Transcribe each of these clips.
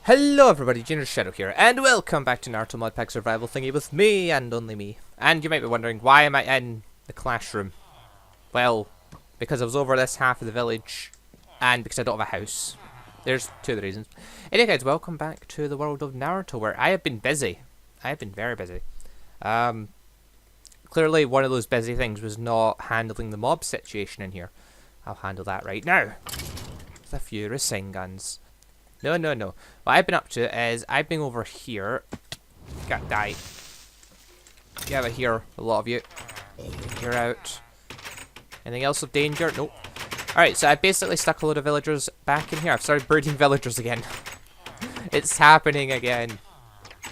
Hello everybody, Junior Shadow here, and welcome back to Naruto Modpack Survival Thingy with me, and only me. And you might be wondering, why am I in the classroom? Well, because I was over this half of the village, and because I don't have a house. There's two of the reasons. Anyway guys, welcome back to the world of Naruto, where I have been busy. I have been very busy. Clearly one of those busy things was not handling the mob situation in here. I'll handle that right now. With a few Rasengan's. No. What I've been up to is I've been over here. Got die. Get out of here, a lot of you. You're out. Anything else of danger? Nope. Alright, so I basically stuck a load of villagers back in here. I've started breeding villagers again. It's happening again.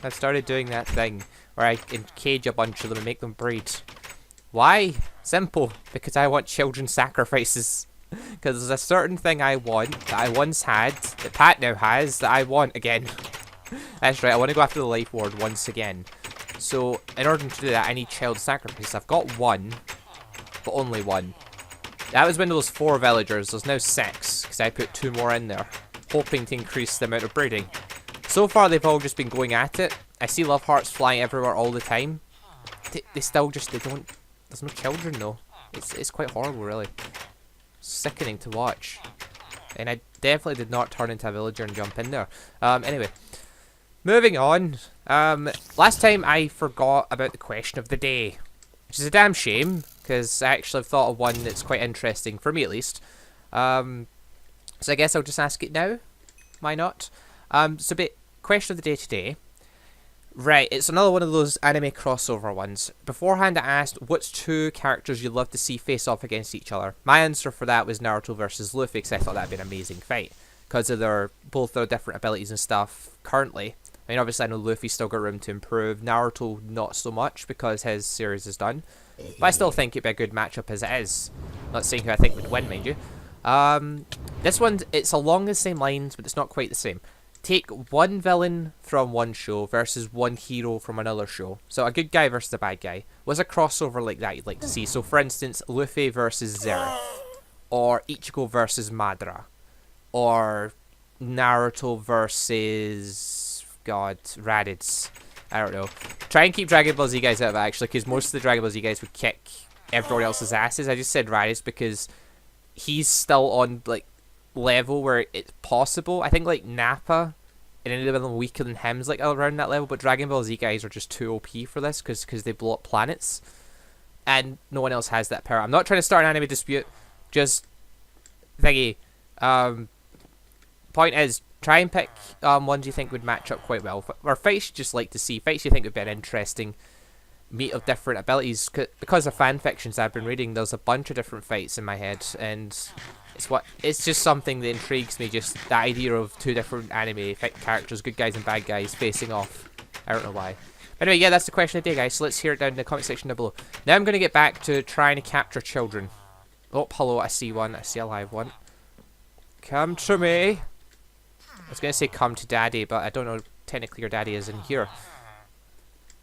I've started doing that thing where I can cage a bunch of them and make them breed. Why? Simple. Because I want children sacrifices. Because there's a certain thing I want, that I once had, that Pat now has, that I want again. That's right, I want to go after the Life Ward once again. So, in order to do that, I need child sacrifice. I've got one, but only one. That was when there was 4 villagers, there's now 6, because I put 2 more in there, hoping to increase the amount of breeding. So far, they've all just been going at it. I see love hearts flying everywhere all the time. They still just, they don't, there's no children though. It's quite horrible, really. Sickening to watch, and I definitely did not turn into a villager and jump in there. Anyway, moving on. Last time I forgot about the question of the day, which is a damn shame because I actually have thought of one that's quite interesting for me at least. So I guess I'll just ask it now. Why not? So, question of the day today. Right, it's another one of those anime crossover ones. Beforehand I asked what's 2 characters you'd love to see face off against each other. My answer for that was Naruto versus Luffy, because I thought that'd be an amazing fight. Because of both their different abilities and stuff currently. I mean, obviously I know Luffy's still got room to improve. Naruto not so much because his series is done. But I still think it'd be a good matchup as it is. Not saying who I think would win, mind you. This one, it's along the same lines, but it's not quite the same. Take one villain from one show versus one hero from another show. So a good guy versus a bad guy. What's a crossover like that you'd like to see? So for instance, Luffy versus Zeref. Or Ichigo versus Madara. Or Naruto versus... God, Raditz. I don't know. Try and keep Dragon Ball Z guys out of it actually, because most of the Dragon Ball Z guys would kick everyone else's asses. I just said Raditz because he's still on, like, level where it's possible. I think like Nappa and any of them weaker than him's like around that level, but Dragon Ball Z guys are just too OP for this because they blow up planets and no one else has that power. I'm not trying to start an anime dispute, just thingy. Point is, try and pick ones you think would match up quite well, or fights you just like to see, fights you think would be an interesting meet of different abilities. Because of fan fictions I've been reading, there's a bunch of different fights in my head, and it's just something that intrigues me, just the idea of 2 different anime characters, good guys and bad guys, facing off. I don't know why. But anyway, yeah, that's the question of the day, guys, so let's hear it down in the comment section down below. Now I'm going to get back to trying to capture children. Oh, hello, I see one. I see a live one. Come to me. I was going to say come to daddy, but I don't know, technically your daddy is in here.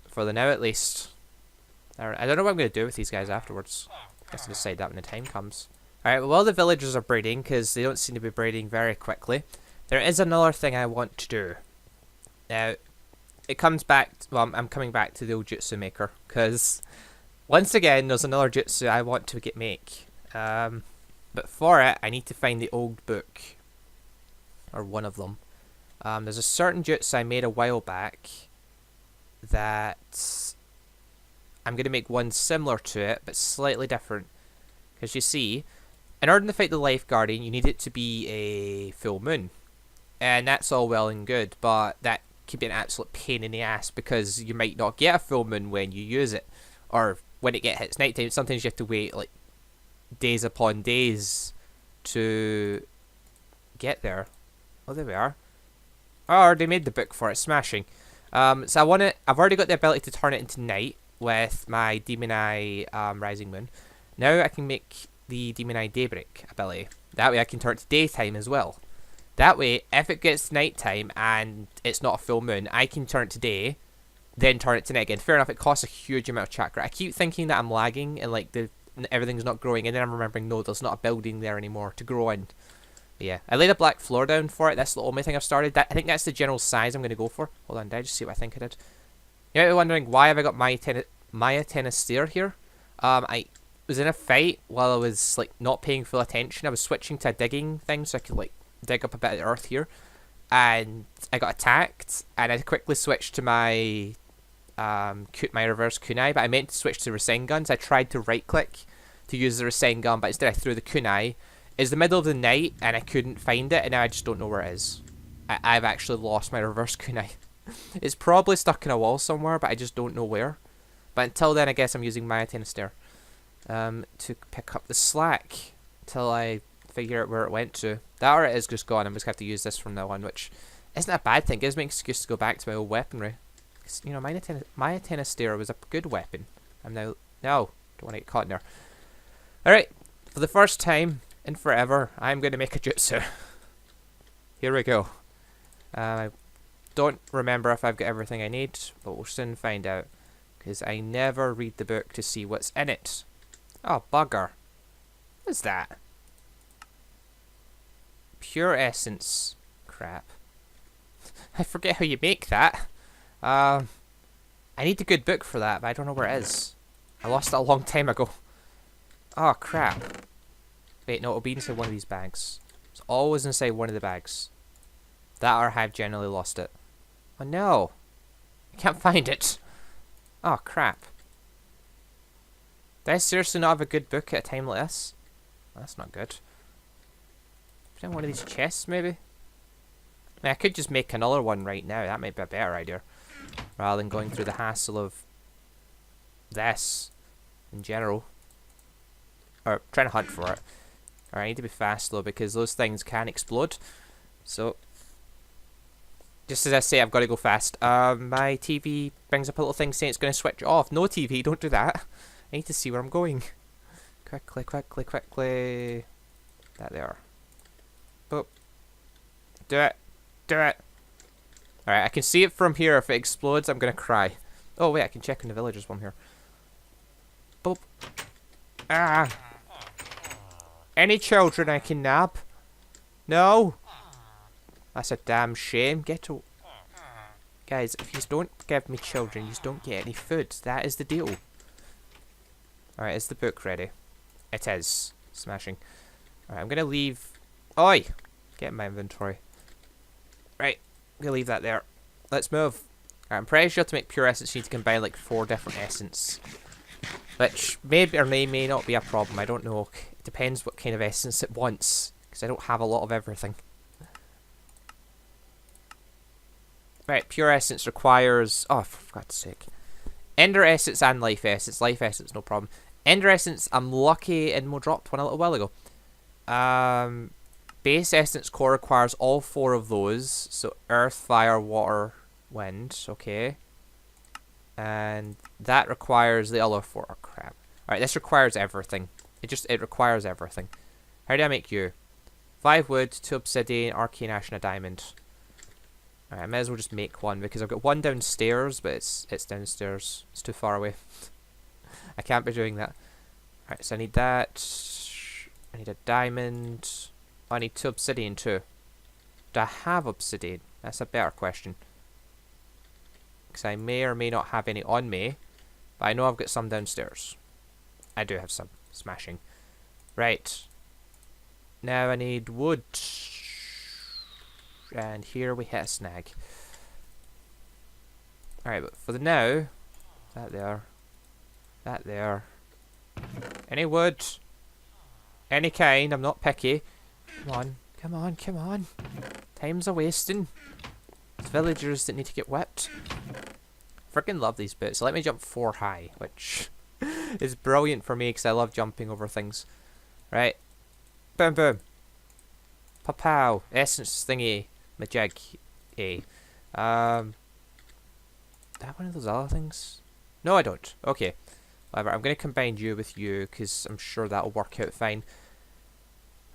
For the now, at least. I don't know what I'm going to do with these guys afterwards. I guess I'll decide that when the time comes. Alright, well, the villagers are breeding, because they don't seem to be breeding very quickly. There is another thing I want to do. Now, it comes back, well, I'm coming back to the old jutsu maker, because, once again, there's another jutsu I want to make. But for it, I need to find the old book. Or one of them. There's a certain jutsu I made a while back, that I'm going to make one similar to it, but slightly different. Because you see, in order to fight the Life Guardian, you need it to be a full moon. And that's all well and good, but that can be an absolute pain in the ass because you might not get a full moon when you use it. Or when it hits nighttime, sometimes you have to wait like days upon days to get there. Oh, there we are. Oh, they made the book for it, smashing. So I've already got the ability to turn it into night with my Demon Eye Rising Moon. Now I can make the Demon Eye Daybreak ability. That way I can turn it to daytime as well. That way, if it gets nighttime and it's not a full moon, I can turn it to day, then turn it to night again. Fair enough, it costs a huge amount of chakra. I keep thinking that I'm lagging and like everything's not growing, and then I'm remembering, no, there's not a building there anymore to grow in. But yeah, I laid a black floor down for it. That's the only thing I've started. I think that's the general size I'm going to go for. Hold on, did I just see what I think I did? You might be wondering, why have I got Maya Tennis Stair here? I was in a fight while I was like not paying full attention. I was switching to a digging thing so I could like dig up a bit of the earth here, and I got attacked. And I quickly switched to my reverse kunai, but I meant to switch to Rasengan. I tried to right click to use the Rasengan, but instead I threw the kunai. It's the middle of the night and I couldn't find it, and now I just don't know where it is. I've actually lost my reverse kunai. It's probably stuck in a wall somewhere, but I just don't know where. But until then, I guess I'm using Maya Tennis Stair to pick up the slack till I figure out where it went to. That or it is just gone. I'm just going to have to use this from now on, which isn't a bad thing. It gives me an excuse to go back to my old weaponry. You know, Maya Tennis Stair was a good weapon. I'm now... No, don't want to get caught in there. Alright, for the first time in forever, I'm going to make a jutsu. Here we go. I don't remember if I've got everything I need, but we'll soon find out. Because I never read the book to see what's in it. Oh, bugger. What's that? Pure essence. Crap. I forget how you make that. I need a good book for that, but I don't know where it is. I lost it a long time ago. Oh, crap. Wait, no, it'll be inside one of these bags. It's always inside one of the bags. That or I've generally lost it. Oh, no. I can't find it. Oh, crap. Did I seriously not have a good book at a time like this? Well, that's not good. Put in one of these chests, maybe? I mean, I could just make another one right now. That might be a better idea. Rather than going through the hassle of this in general. Or trying to hunt for it. Alright, I need to be fast though, because those things can explode. So, just as I say, I've got to go fast. My TV brings up a little thing saying it's going to switch off. No TV, don't do that. I need to see where I'm going. Quickly, quickly, quickly. That there. Boop. Do it. Do it. Alright, I can see it from here. If it explodes, I'm going to cry. Oh, wait, I can check on the villagers one here. Boop. Ah. Any children I can nab? No. That's a damn shame. Get a... Guys, if you don't give me children, you just don't get any food. That is the deal. Alright, is the book ready? It is. Smashing. Alright, I'm going to leave... Oi! Get in my inventory. Right. I'm going to leave that there. Let's move. Alright, I'm pretty sure to make pure essence you need to combine like 4 different essence. Which maybe or may not be a problem. I don't know. It depends what kind of essence it wants. Because I don't have a lot of everything. Right, pure essence requires... Oh, for God's sake. Ender essence and life essence. Life essence, no problem. Ender essence, I'm lucky Inmo dropped one a little while ago. Base essence core requires all 4 of those. So earth, fire, water, wind. Okay. And that requires the other 4. Oh, crap. Alright, this requires everything. It requires everything. How do I make you? 5 wood, 2 obsidian, arcane ash, and a diamond. Alright, I may as well just make one because I've got one downstairs, but it's downstairs. It's too far away. I can't be doing that. Alright, so I need that. I need a diamond. Oh, I need 2 obsidian too. Do I have obsidian? That's a better question. Because I may or may not have any on me. But I know I've got some downstairs. I do have some. Smashing. Right. Now I need wood. And here we hit a snag. Alright, but for the now... That there. That there. Any wood. Any kind. I'm not picky. Come on. Come on. Come on. Time's a-wasting. It's villagers that need to get whipped. Freaking love these bits. Let me jump 4 high, which is brilliant for me because I love jumping over things. Right. Boom, boom. Pow. Essence thingy. Majig. A. Do I have one of those other things? No, I don't. Okay. Whatever. I'm going to combine you with you because I'm sure that'll work out fine.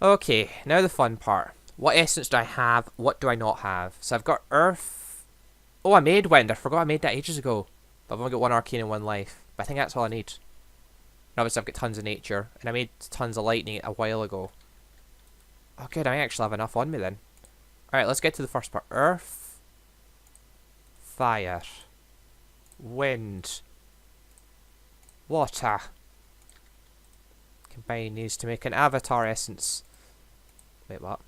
Okay. Now the fun part. What essence do I have? What do I not have? So I've got earth. Oh, I made wind. I forgot I made that ages ago. But I've only got 1 arcane and 1 life. But I think that's all I need. And obviously I've got tons of nature. And I made tons of lightning a while ago. Oh, good. I actually have enough on me then. Alright, let's get to the first part. Earth, fire, wind, water. Combine these to make an avatar essence. Wait, what?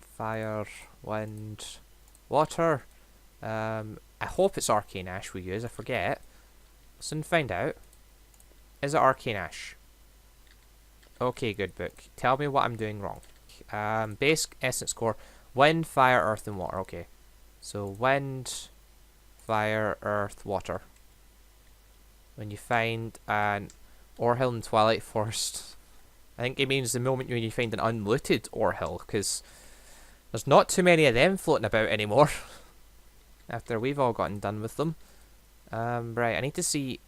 Fire, wind, water. I hope it's arcane ash we use. I forget. Soon find out. Is it arcane ash? Okay, good book. Tell me what I'm doing wrong. Base essence core. Wind, fire, earth, and water. Okay. So wind, fire, earth, water. When you find an ore hill in Twilight Forest, I think it means the moment when you find an unlooted ore hill, because there's not too many of them floating about anymore. After we've all gotten done with them. Right, I need to see.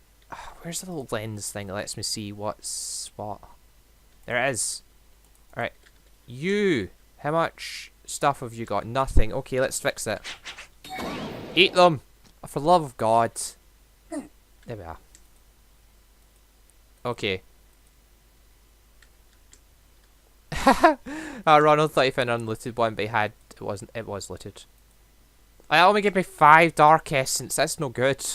Where's the little lens thing that lets me see what's what? There it is. Alright. You! How much stuff have you got? Nothing. Okay, let's fix it. Eat them! Oh, for the love of God. There we are. Okay. Ronald thought he found an unlooted one, but he had. It was looted. It only gave me 5 dark essence. That's no good.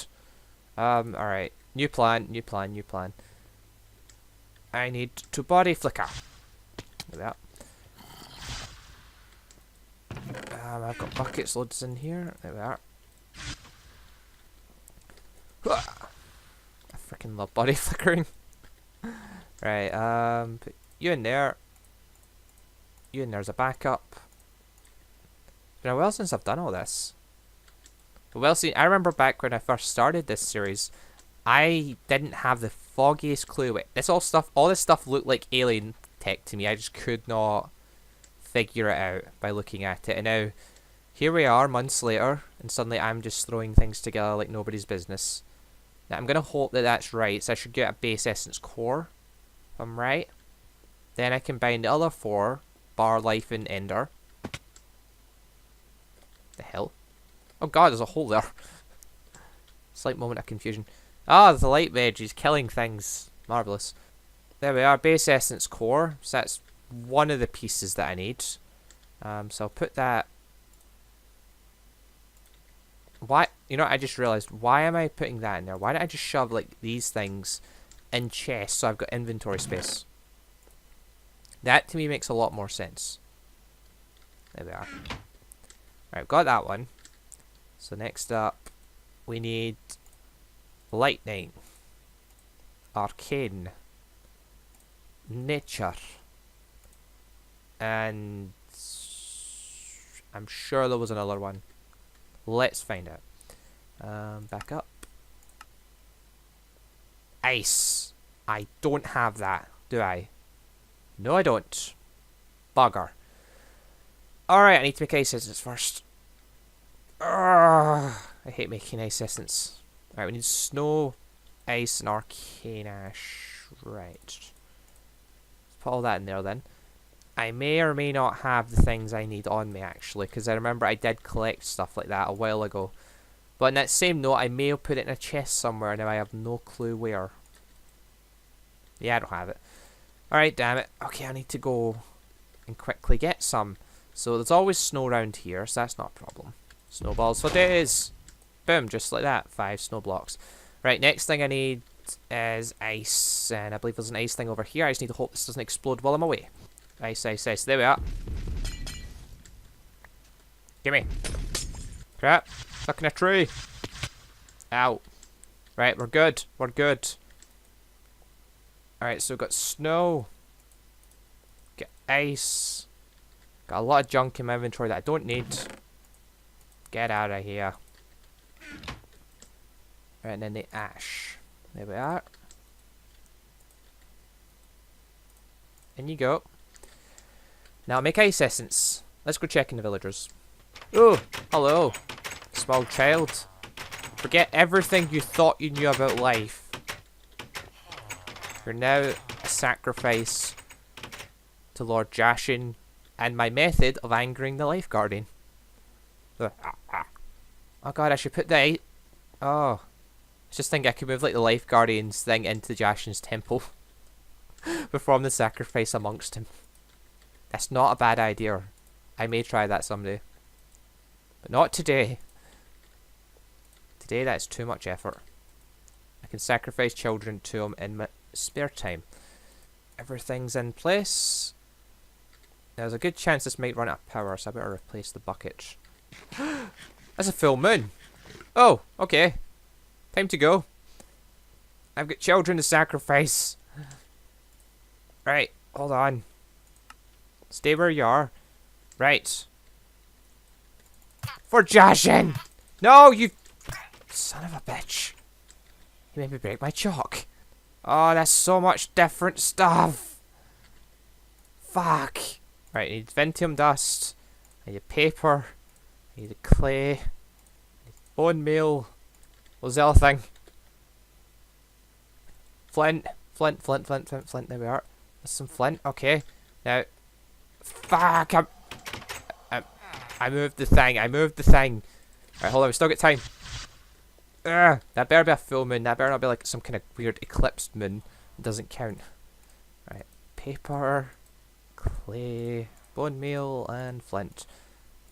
Alright. New plan. I need to body flicker. There we are. I've got buckets loads in here. There we are. I freaking love body flickering. Right, put you in there. You in there as a backup. It's been a while since I've done all this. Well, see, I remember back when I first started this series, I didn't have the foggiest clue. All this stuff looked like alien tech to me. I just could not figure it out by looking at it. And now, here we are, months later, and suddenly I'm just throwing things together like nobody's business. Now, I'm going to hope that that's right, so I should get a base essence core, if I'm right. Then I combine the other 4, bar, life, and ender. The hell? Oh god, there's a hole there. Slight moment of confusion. Ah, the light wedge is killing things. Marvellous. There we are, base essence core. So that's one of the pieces that I need. So I'll put that. Why? You know what, I just realised. Why am I putting that in there? Why don't I just shove like these things in chests so I've got inventory space? That to me makes a lot more sense. There we are. Right, got that one. So next up, we need lightning, arcane, nature, and I'm sure there was another one. Let's find out. Back up. Ice. I don't have that, do I? No, I don't. Bugger. Alright, I need to make ice essence first. I hate making ice essence. Alright, we need snow, ice, and arcane ash. Right. Let's put all that in there then. I may or may not have the things I need on me actually, because I remember I did collect stuff like that a while ago. But in that same note, I may have put it in a chest somewhere, now I have no clue where. Yeah, I don't have it. Alright, damn it. Okay, I need to go and quickly get some. So there's always snow around here, so that's not a problem. Snowballs for days. Boom, just like that. 5 snow blocks. Right, next thing I need is ice. And I believe there's an ice thing over here. I just need to hope this doesn't explode while I'm away. Ice, ice, ice. There we are. Gimme. Crap. Stuck in a tree. Ow. Right, we're good. We're good. Alright, so we've got snow. Got ice. Got a lot of junk in my inventory that I don't need. Get out of here. Right, and then the ash. There we are. In you go. Now make ice essence. Let's go check in the villagers. Oh, hello. Small child. Forget everything you thought you knew about life. You're now a sacrifice to Lord Jashin and my method of angering the life guardian. Oh god, I should put the... Oh. I just think I could move like the life guardian's thing into Jashin's temple. Perform the sacrifice amongst him. That's not a bad idea. I may try that someday. But not today. Today that's too much effort. I can sacrifice children to them in my spare time. Everything's in place. There's a good chance this might run out of power, so I better replace the bucket. That's a full moon. Oh, okay. Time to go. I've got children to sacrifice. Right, hold on. Stay where you are. Right. For Jashin! No, you son of a bitch. You made me break my chalk. Oh, that's so much different stuff. Fuck. Right, I need Ventium dust. I need paper. I need clay. I need bone meal. What was the other thing? Flint. Flint. There we are. There's some flint. Okay. Now. Fuck. I moved the thing. Right, hold on. We still got time. That better be a full moon. That better not be like some kind of weird eclipsed moon. It doesn't count. Right. Paper. Clay. Bone meal. And flint.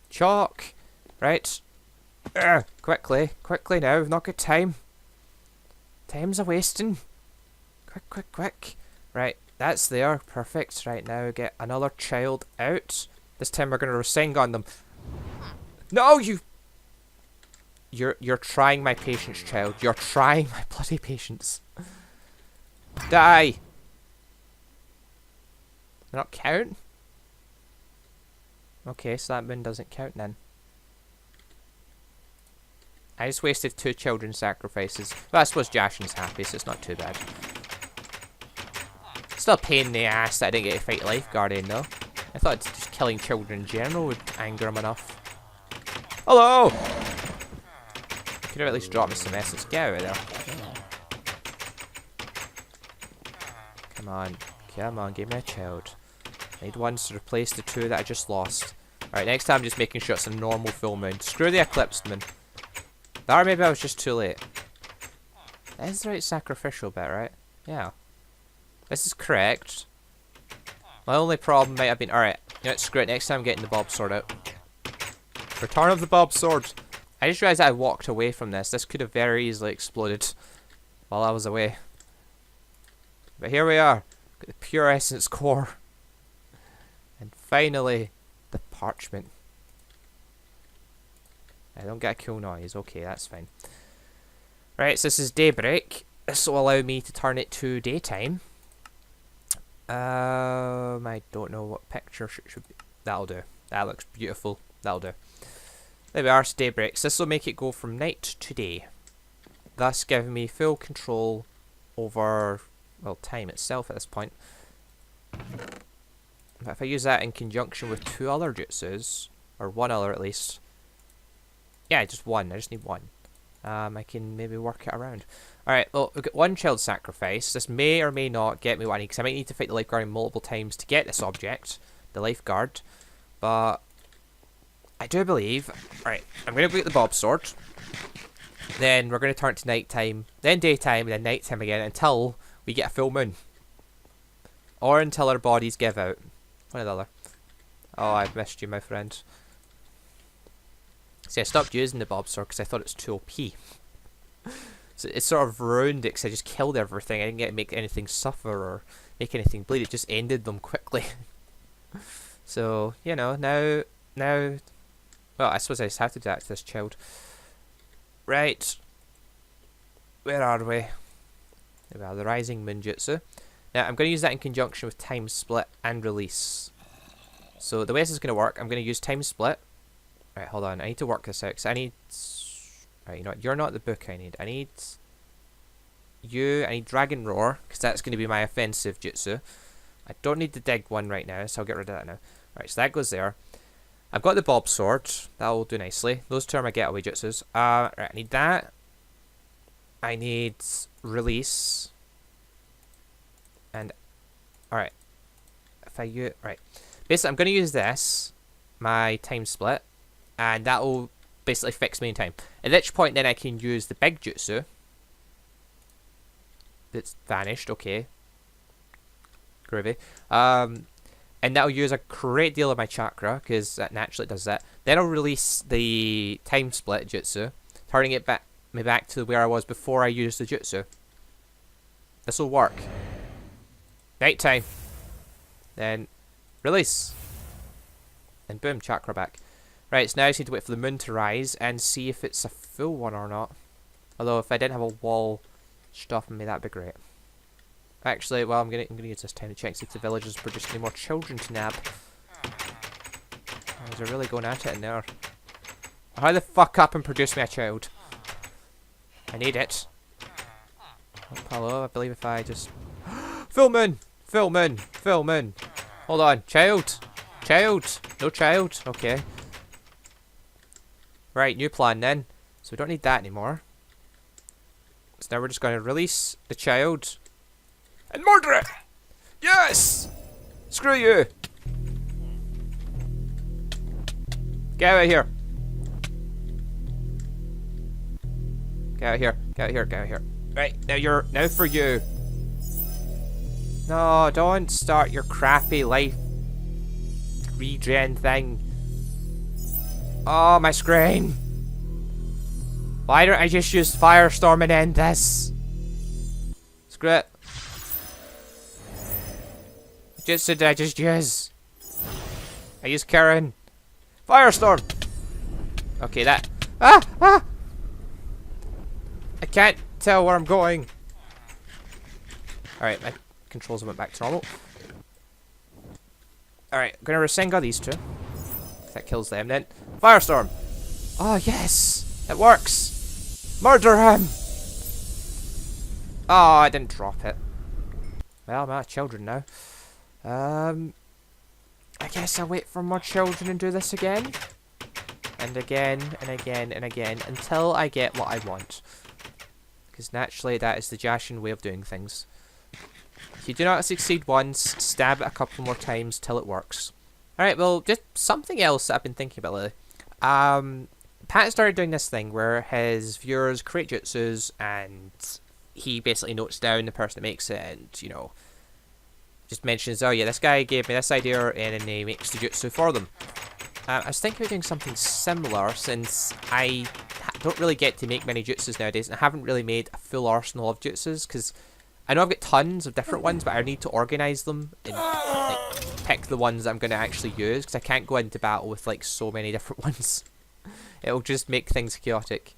Chalk. Right. Quickly. Quickly now. We've not got time. Time's a wasting. Quick. Right. That's there. Perfect. Right now get another child out. This time we're going to Rasengan on them. No, you... You're trying my patience, child. You're trying my bloody patience. Die! They're not count? Okay, so that moon doesn't count then. I just wasted 2 children's sacrifices. Well, I suppose Jashin's happy, so it's not too bad. Still a pain in the ass that I didn't get to fight Life Guardian though. I thought just killing children in general would anger him enough. Hello! Could have at least dropped me some essence. Get out of there. Come on, give me a child. I need ones to replace the 2 that I just lost. Alright, next time I'm just making sure it's a normal full moon. Screw the eclipsed moon. Or maybe I was just too late. That is the right sacrificial bit, right? Yeah. This is correct. My only problem might have been... Alright, you know what, screw it. Next time I'm getting the Bob Sword out. Return of the Bob Sword. I just realised I walked away from this. This could have very easily exploded while I was away. But here we are. Got the pure essence core. And finally, the parchment. I don't get a cool noise. Okay, that's fine. Right, so this is daybreak. This will allow me to turn it to daytime. I don't know what picture should be. That'll do. That looks beautiful. That'll do. There we are, it's daybreak. So this will make it go from night to day. Thus giving me full control over, well, time itself at this point. But if I use that in conjunction with 2 other jutsus, or 1 other at least. Yeah, just 1. I just need 1. I can maybe work it around. Alright, well, we've got 1 child sacrifice. This may or may not get me what I need, because I might need to fight the lifeguard multiple times to get this object, the lifeguard. But I do believe... Alright, I'm going to get the Bob Sword. Then we're going to turn it to nighttime, then daytime, and then nighttime again until we get a full moon. Or until our bodies give out. One or the other. Oh, I've missed you, my friend. See, I stopped using the Bob Sword because I thought it was too OP. So it sort of ruined it because I just killed everything. I didn't get to make anything suffer or make anything bleed. It just ended them quickly. So, you know, now... Well, I suppose I just have to do that to this child. Right. Where are we? There we are, the Rising Moon Jutsu. Now, I'm going to use that in conjunction with Time Split and Release. So, the way this is going to work, I'm going to use Time Split. Right, hold on. I need to work this out, because I need... Right, you know what? You're not the book I need. I need... You. I need Dragon Roar, because that's going to be my offensive jutsu. I don't need the dig one right now, so I'll get rid of that now. Right, so that goes there. I've got the Bob Sword. That will do nicely. Those 2 are my getaway jutsus. Right, I need that. I need Release. And... Alright. If I use... Right. Basically, I'm going to use this. My Time Split. And that will basically fix me in time. At which point, then I can use the big jutsu. That's vanished. Okay. Groovy. and that'll use a great deal of my chakra, because that naturally does that. Then I'll release the time split jutsu, turning it me back to where I was before I used the jutsu. This will work. Night time. Then release. And boom, chakra back. Right, so now I just need to wait for the moon to rise and see if it's a full one or not. Although if I didn't have a wall stopping me, that'd be great. Actually, well, I'm gonna use this time to check see if the villagers produce any more children to nab. Oh, they're really going at it in there. Hurry the fuck up and produce me a child. I need it. Oh, hello, I believe if I just... Full moon! Full moon! Full moon! Hold on, child! Child! No child? Okay. Right, new plan then. So we don't need that anymore. So now we're just going to release the child. And murder it! Yes! Screw you! Get out of here! Get out of here, get out of here, get out of here. Right, now for you. No, don't start your crappy life regen thing. Oh, my screen. Why don't I just use Firestorm and end this? Screw it. Jutsu did I just use? I used Karen. Firestorm! Okay, that... Ah! Ah! I can't tell where I'm going. Alright, my controls went back to normal. Alright, I'm gonna Rasengan these two. That kills them then. Firestorm! Oh, yes! It works! Murder him! Oh, I didn't drop it. Well, I'm out of children now. I guess I'll wait for more children and do this again. And again, and again, and again, until I get what I want. Because naturally, that is the Jashin way of doing things. If you do not succeed once, stab it a couple more times till it works. Alright, well, just something else that I've been thinking about lately. Pat started doing this thing where his viewers create jutsus and he basically notes down the person that makes it and, you know, just mentions, oh yeah, this guy gave me this idea and then he makes the jutsu for them. I was thinking of doing something similar since I don't really get to make many jutsus nowadays and I haven't really made a full arsenal of jutsus because I know I've got tons of different ones, but I need to organise them and like, pick the ones that I'm going to actually use because I can't go into battle with like so many different ones. It'll just make things chaotic.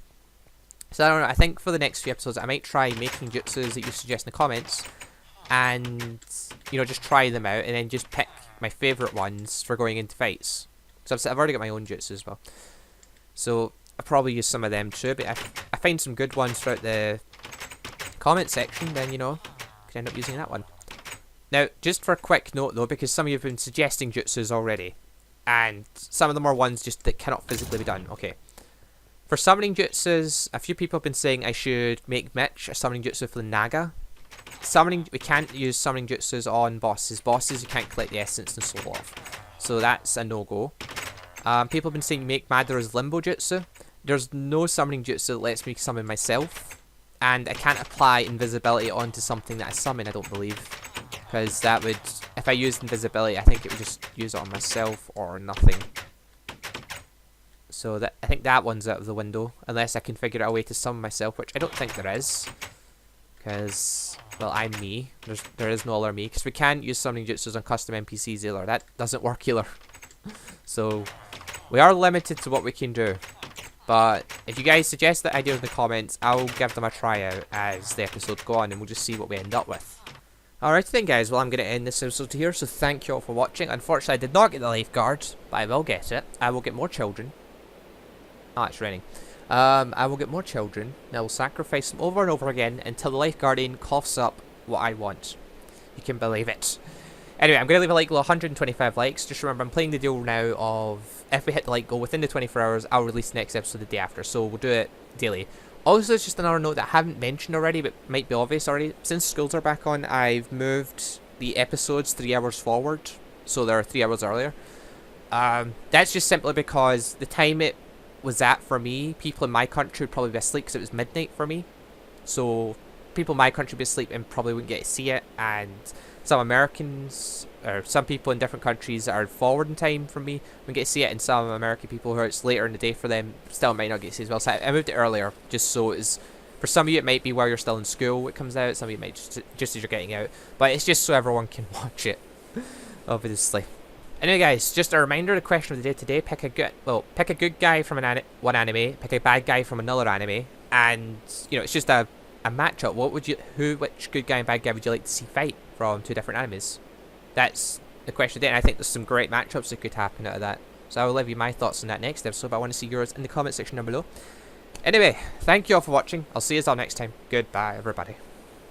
So I don't know, I think for the next few episodes I might try making jutsus that you suggest in the comments and, you know, just try them out and then just pick my favourite ones for going into fights. So I've already got my own jutsu as well. So I'll probably use some of them too, but I find some good ones throughout the comment section, then, you know, could end up using that one. Now, just for a quick note though, because some of you have been suggesting jutsus already, and some of them are ones just that cannot physically be done. Okay. For summoning jutsus, a few people have been saying I should make Mitch a summoning jutsu for the Naga. We can't use summoning jutsus on bosses. Bosses, you can't collect the essence and soul off. So that's a no-go. People have been saying make Madara's limbo jutsu. There's no summoning jutsu that lets me summon myself. And I can't apply invisibility onto something that I summon, I don't believe. Because that would, if I used invisibility, I think it would just use it on myself or nothing. So that I think that one's out of the window. Unless I can figure out a way to summon myself, which I don't think there is. Because, well, I'm me. There is no other me. Because we can't use summoning jutsus on custom NPCs either. That doesn't work either. So, we are limited to what we can do. But if you guys suggest that idea in the comments, I'll give them a try out as the episodes go on and we'll just see what we end up with. Alright then guys, well I'm going to end this episode here, so thank you all for watching. Unfortunately I did not get the lifeguard, but I will get it. I will get more children. Oh, it's raining. I will get more children, and I will sacrifice them over and over again until the lifeguardian coughs up what I want. You can believe it. Anyway, I'm going to leave a like goal of 125 likes. Just remember, I'm playing the deal now of, if we hit the like goal within the 24 hours, I'll release the next episode the day after. So we'll do it daily. Also, it's just another note that I haven't mentioned already, but might be obvious already. Since schools are back on, I've moved the episodes 3 hours forward. So they're 3 hours earlier. That's just simply because the time it was at for me, people in my country would probably be asleep because it was midnight for me. So people in my country would be asleep and probably wouldn't get to see it. And some Americans or some people in different countries are forward in time from me. We get to see it, and some American people who it's later in the day for them still might not get to see it as well. So I moved it earlier just so it's for some of you it might be while you're still in school it comes out. Some of you might just as you're getting out, but it's just so everyone can watch it. Obviously. Anyway, guys, just a reminder: the question of the day today: pick a good guy from one anime, pick a bad guy from another anime, and it's just a matchup. Which good guy and bad guy would you like to see fight from two different animes? That's the question of the day, and I think there's some great matchups that could happen out of that. So I will leave you my thoughts on that next episode, but I want to see yours in the comment section down below. Anyway, thank you all for watching. I'll see you all next time. Goodbye, everybody.